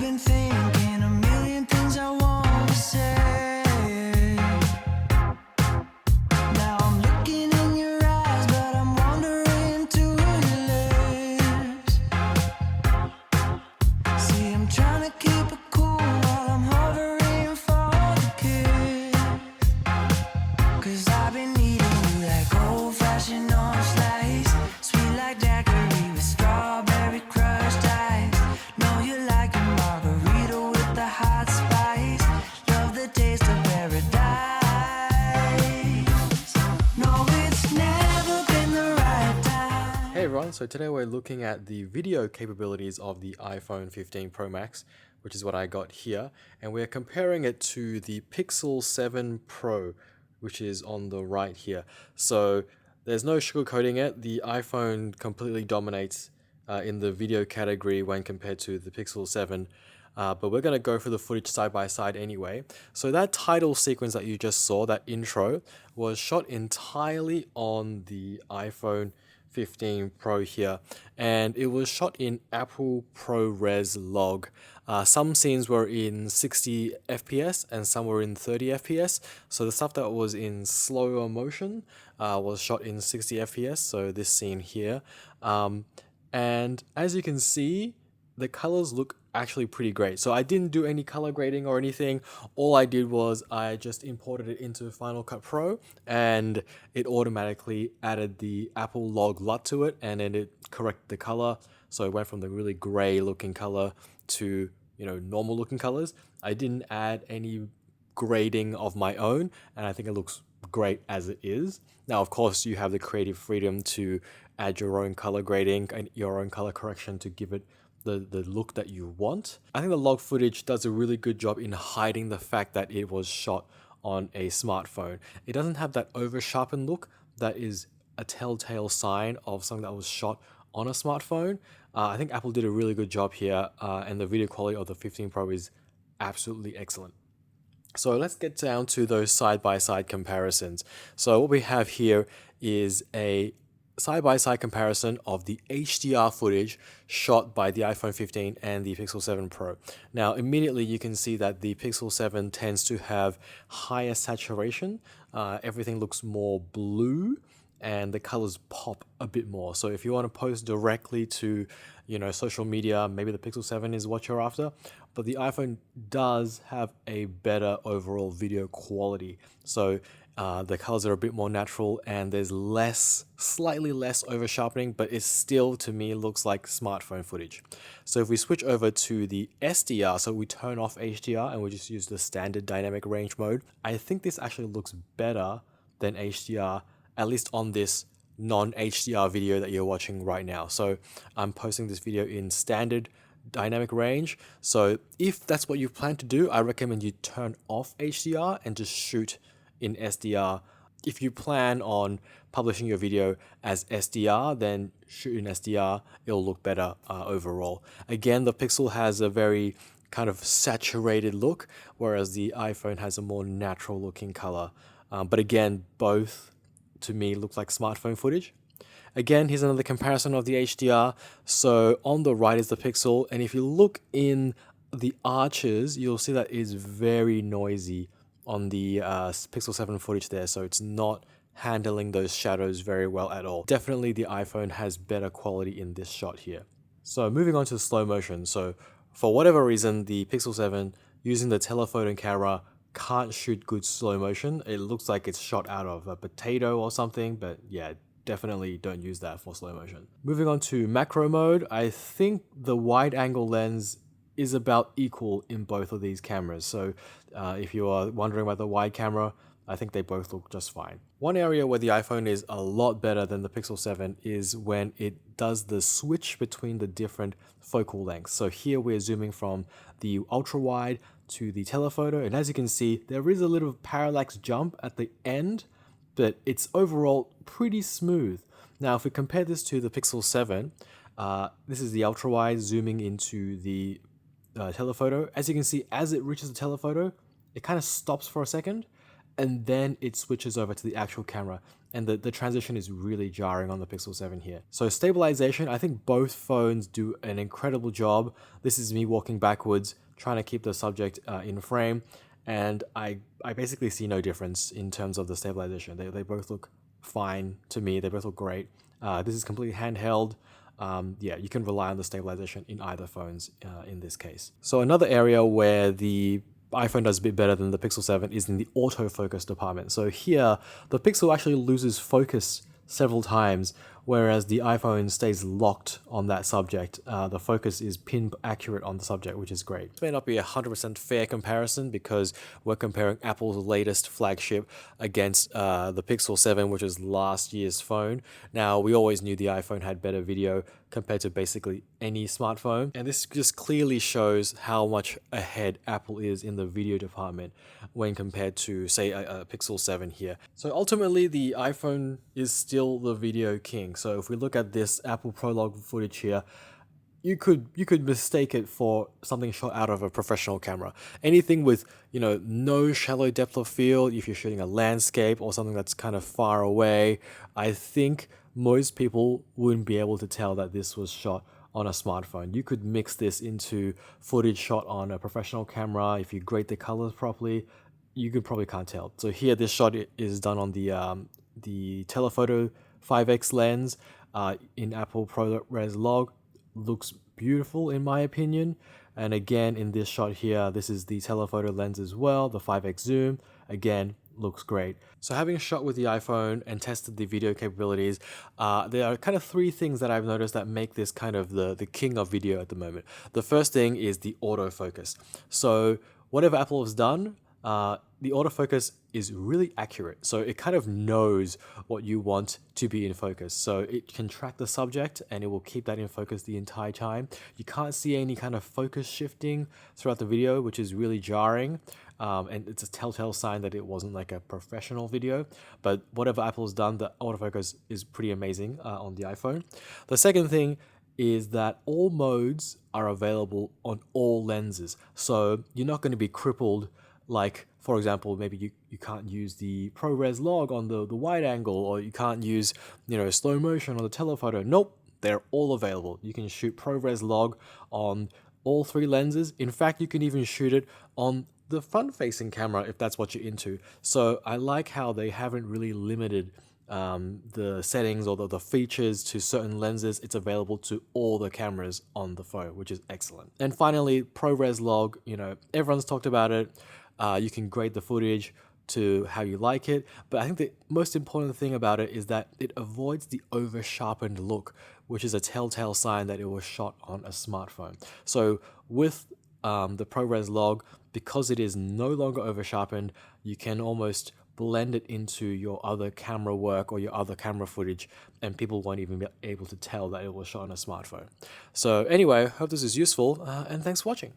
been thinking a million things I want to say. Now I'm looking in your eyes, but I'm wandering to your lips. See, I'm trying to keep it cool while I'm hovering for the kiss. 'Cause I've been needing you like old-fashioned orange slice, sweet like daiquiri with strawberry crushed ice. Know you like a margarita with the hot spice. Love the taste of paradise. No, it's never been the right time. Hey everyone, so today we're looking at the video capabilities of the iPhone 15 Pro Max, which is what I got here, and we're comparing it to the Pixel 7 Pro, which is on the right here. So there's no sugarcoating it. The iPhone completely dominates in the video category when compared to the Pixel 7. But we're going to go through the footage side by side anyway. So that title sequence that you just saw, that intro, was shot entirely on the iPhone 15 Pro here, and it was shot in Apple ProRes Log. Some scenes were in 60 FPS and some were in 30 FPS. So the stuff that was in slower motion was shot in 60 FPS. So this scene here, and as you can see, the colors look actually pretty great. So I didn't do any color grading or anything. All I did was I just imported it into Final Cut Pro, and it automatically added the Apple Log LUT to it, and then it corrected the color. So it went from the really gray looking color to, normal looking colors. I didn't add any grading of my own, and I think it looks great as it is. Now, of course, you have the creative freedom to add your own color grading and your own color correction to give it the look that you want. I think the log footage does a really good job in hiding the fact that it was shot on a smartphone. It doesn't have that over sharpened look that is a telltale sign of something that was shot on a smartphone. I think Apple did a really good job here, and the video quality of the 15 Pro is absolutely excellent. So let's get down to those side-by-side comparisons. So what we have here is a side-by-side comparison of the HDR footage shot by the iPhone 15 and the Pixel 7 Pro. Now, immediately you can see that the Pixel 7 tends to have higher saturation. Everything looks more blue, and the colors pop a bit more. So if you want to post directly to, social media, maybe the Pixel 7 is what you're after. But the iPhone does have a better overall video quality. So the colors are a bit more natural, and there's slightly less over sharpening, but it still, to me, looks like smartphone footage. So if we switch over to the SDR, so we turn off HDR and we just use the standard dynamic range mode, I think this actually looks better than HDR, at least on this non-HDR video that you're watching right now. So I'm posting this video in standard dynamic range. So if that's what you plan to do, I recommend you turn off HDR and just shoot in SDR. If you plan on publishing your video as SDR, then shoot in SDR. It'll look better overall. Again, the Pixel has a very kind of saturated look, whereas the iPhone has a more natural looking color. But again, both to me look like smartphone footage. Again, here's another comparison of the HDR. So on the right is the Pixel, and if you look in the arches, you'll see that it is very noisy on the Pixel 7 footage there, so it's not handling those shadows very well at all. Definitely the iPhone has better quality in this shot here. So moving on to slow motion. So for whatever reason, the Pixel 7 using the telephoto camera can't shoot good slow motion. It looks like it's shot out of a potato or something, but yeah, definitely don't use that for slow motion. Moving on to macro mode, I think the wide angle lens is about equal in both of these cameras. So if you are wondering about the wide camera, I think they both look just fine. One area where the iPhone is a lot better than the Pixel 7 is when it does the switch between the different focal lengths. So here we're zooming from the ultra wide to the telephoto, and as you can see, there is a little parallax jump at the end, but it's overall pretty smooth. Now, if we compare this to the Pixel 7, this is the ultra wide zooming into the telephoto. As you can see, as it reaches the telephoto, it kind of stops for a second, and then it switches over to the actual camera. And the transition is really jarring on the Pixel 7 here. So stabilization, I think both phones do an incredible job. This is me walking backwards, trying to keep the subject in frame. And I basically see no difference in terms of the stabilization. They both look fine to me. They both look great. This is completely handheld. Yeah, you can rely on the stabilization in either phones in this case. So another area where the iPhone does a bit better than the Pixel 7 is in the autofocus department. So here, the Pixel actually loses focus several times, whereas the iPhone stays locked on that subject. The focus is pin accurate on the subject, which is great. This may not be a 100% fair comparison because we're comparing Apple's latest flagship against the Pixel 7, which is last year's phone. Now, we always knew the iPhone had better video compared to basically any smartphone, and this just clearly shows how much ahead Apple is in the video department when compared to, say, a Pixel 7 here. So ultimately, the iPhone is still the video king. So if we look at this Apple ProRes footage here, you could mistake it for something shot out of a professional camera. Anything with, no shallow depth of field, if you're shooting a landscape or something that's kind of far away, I think most people wouldn't be able to tell that this was shot on a smartphone. You could mix this into footage shot on a professional camera. If you grade the colors properly, you could probably can't tell. So here, this shot is done on the telephoto 5x lens in Apple ProRes Log. Looks beautiful in my opinion. And again, in this shot here, this is the telephoto lens as well, the 5x zoom. Again, looks great. So having shot with the iPhone and tested the video capabilities, there are kind of three things that I've noticed that make this kind of the king of video at the moment. The first thing is the autofocus. So whatever Apple has done, the autofocus is really accurate. So it kind of knows what you want to be in focus. So it can track the subject and it will keep that in focus the entire time. You can't see any kind of focus shifting throughout the video, which is really jarring. And it's a telltale sign that it wasn't like a professional video. But whatever Apple's done, the autofocus is pretty amazing on the iPhone. The second thing is that all modes are available on all lenses. So you're not going to be crippled. Like, for example, maybe you can't use the ProRes Log on the wide angle, or you can't use, slow motion on the telephoto. Nope, they're all available. You can shoot ProRes Log on all three lenses. In fact, you can even shoot it on the front-facing camera if that's what you're into. So I like how they haven't really limited the settings or the features to certain lenses. It's available to all the cameras on the phone, which is excellent. And finally, ProRes Log, everyone's talked about it. You can grade the footage to how you like it, but I think the most important thing about it is that it avoids the over-sharpened look, which is a telltale sign that it was shot on a smartphone. So with the ProRes Log, because it is no longer over-sharpened, you can almost blend it into your other camera work or your other camera footage, and people won't even be able to tell that it was shot on a smartphone. So anyway, hope this is useful, and thanks for watching.